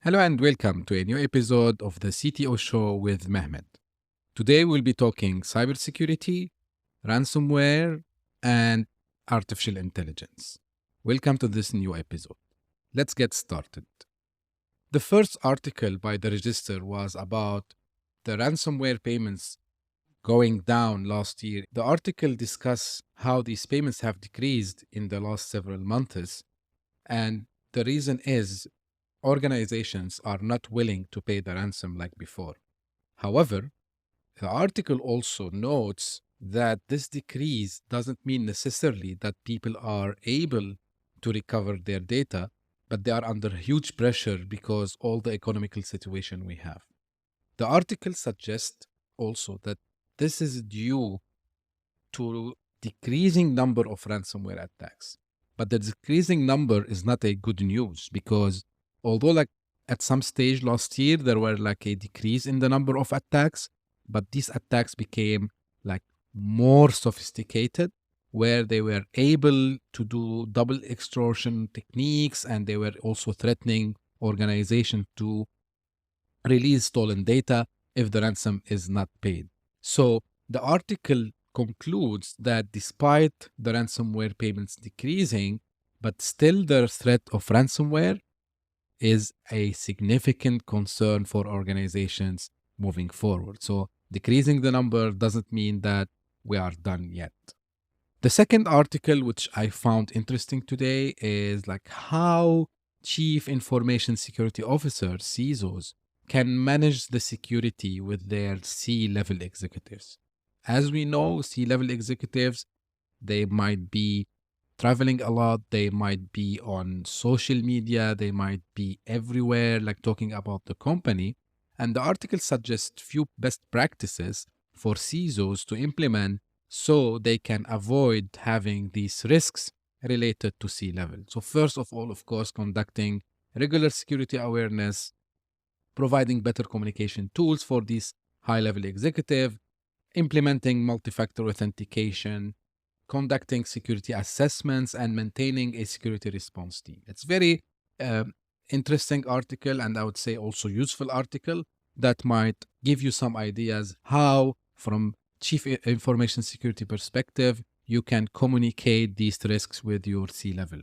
Hello and welcome to a new episode of the CTO Show with Mehmet. Today we'll be talking cybersecurity, ransomware, and artificial intelligence. Welcome to this new episode. Let's get started. The first article by the Register was about the ransomware payments going down last year. The article discussed how these payments have decreased in the last several months, and the reason is organizations are not willing to pay the ransom like before. However, the article also notes that this decrease doesn't mean necessarily that people are able to recover their data, but they are under huge pressure because all the economical situation we have. The article suggests also that this is due to decreasing number of ransomware attacks. But the decreasing number is not a good news because although like at some stage last year there were like a decrease in the number of attacks, but these attacks became like more sophisticated where they were able to do double extortion techniques, and they were also threatening organizations to release stolen data if the ransom is not paid. So the article concludes that despite the ransomware payments decreasing, but still the threat of ransomware is a significant concern for organizations moving forward. So decreasing the number doesn't mean that we are done yet. The second article, which I found interesting today, is like how chief information security officers, CISOs, can manage the security with their C-level executives. As we know, C-level executives, they might be traveling a lot, they might be on social media, they might be everywhere, like talking about the company. And the article suggests few best practices for CISOs to implement so they can avoid having these risks related to C-level. So first of all, of course, conducting regular security awareness, providing better communication tools for these high-level executive, implementing multi-factor authentication, conducting security assessments, and maintaining a security response team. It's very interesting article, and I would say also useful article that might give you some ideas how, from chief information security perspective, you can communicate these risks with your C-level.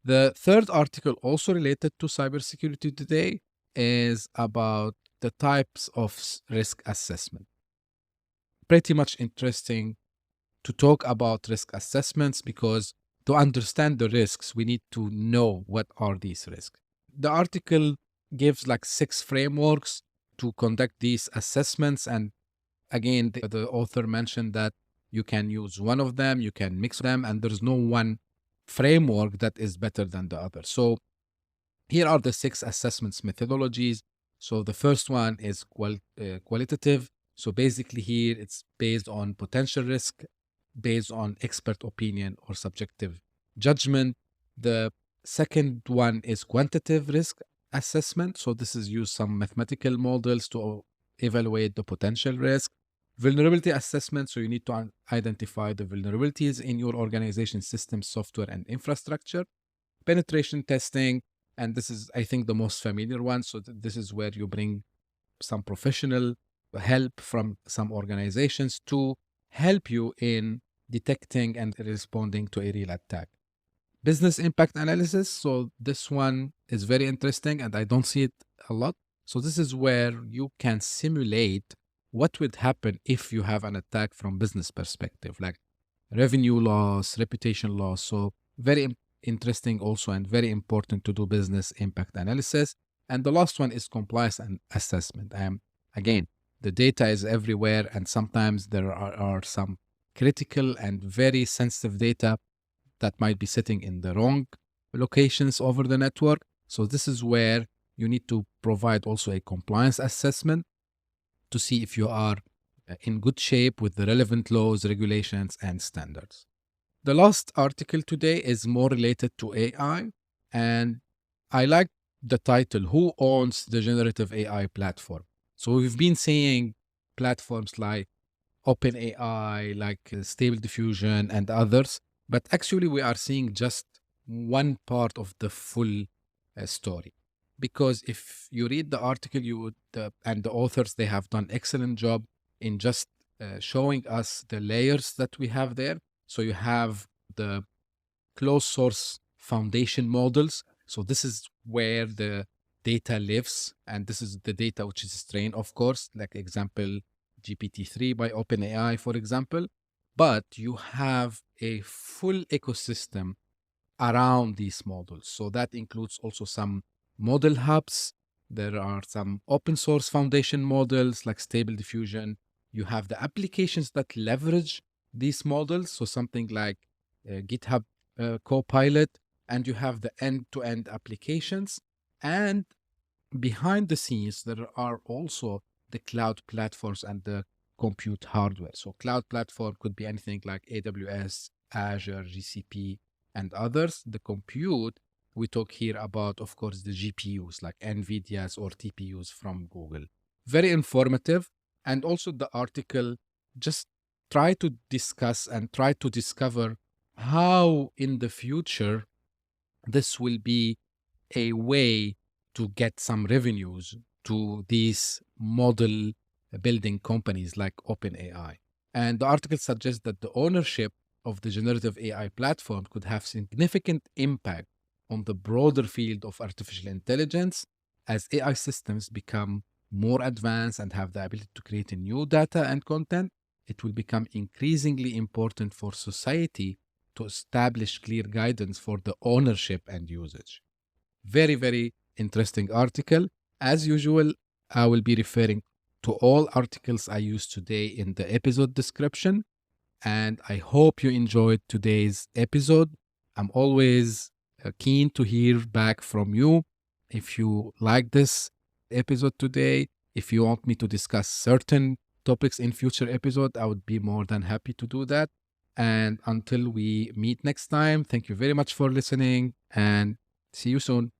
The third article, also related to cybersecurity today, is about the types of risk assessment. Pretty much interesting to talk about risk assessments because to understand the risks, we need to know what are these risks. The article gives like 6 frameworks to conduct these assessments. And again, the author mentioned that you can use one of them, you can mix them, and there's no one framework that is better than the other. So here are the 6 assessments methodologies. So the first one is qualitative. So basically here it's based on potential risk, based on expert opinion or subjective judgment. The second one is quantitative risk assessment. So this is use some mathematical models to evaluate the potential risk. Vulnerability assessment. So you need to identify the vulnerabilities in your organization system, software, and infrastructure. Penetration testing. And this is, I think, the most familiar one. So this is where you bring some professional help from some organizations to help you in detecting and responding to a real attack. Business impact analysis. So this one is very interesting and I don't see it a lot. So this is where you can simulate what would happen if you have an attack from business perspective, like revenue loss, reputation loss. So very interesting also and very important to do business impact analysis. And the last one is compliance and assessment. Again, the data is everywhere and sometimes there are some critical and very sensitive data that might be sitting in the wrong locations over the network. So this is where you need to provide also a compliance assessment to see if you are in good shape with the relevant laws, regulations, and standards. The last article today is more related to AI, and I like the title, Who Owns the Generative AI Platform? So we've been seeing platforms like OpenAI, like Stable Diffusion and others, but actually we are seeing just one part of the full story. because if you read the article, you would, and the authors, they have done excellent job in just showing us the layers that we have there. So you have the closed source foundation models. So this is where the data lives, and this is the data which is trained, of course, like example GPT-3 by OpenAI, for example. But you have a full ecosystem around these models. So that includes also some model hubs. There are some open source foundation models like Stable Diffusion. You have the applications that leverage these models. So something like GitHub Copilot, and you have the end to end applications. And behind the scenes, there are also the cloud platforms and the compute hardware. So cloud platform could be anything like AWS, Azure, GCP, and others. The compute, we talk here about, of course, the GPUs like NVIDIA's or TPUs from Google. Very informative. And also the article just try to discuss and try to discover how in the future this will be a way to get some revenues to these model building companies like OpenAI. And the article suggests that the ownership of the generative AI platform could have significant impact on the broader field of artificial intelligence as AI systems become more advanced and have the ability to create a new data and content. It will become increasingly important for society to establish clear guidance for the ownership and usage. Very, very interesting article. As usual, I will be referring to all articles I used today in the episode description. And I hope you enjoyed today's episode. I'm always keen to hear back from you. If you like this episode today, if you want me to discuss certain topics in future episode, I would be more than happy to do that. And until we meet next time, thank you very much for listening and see you soon.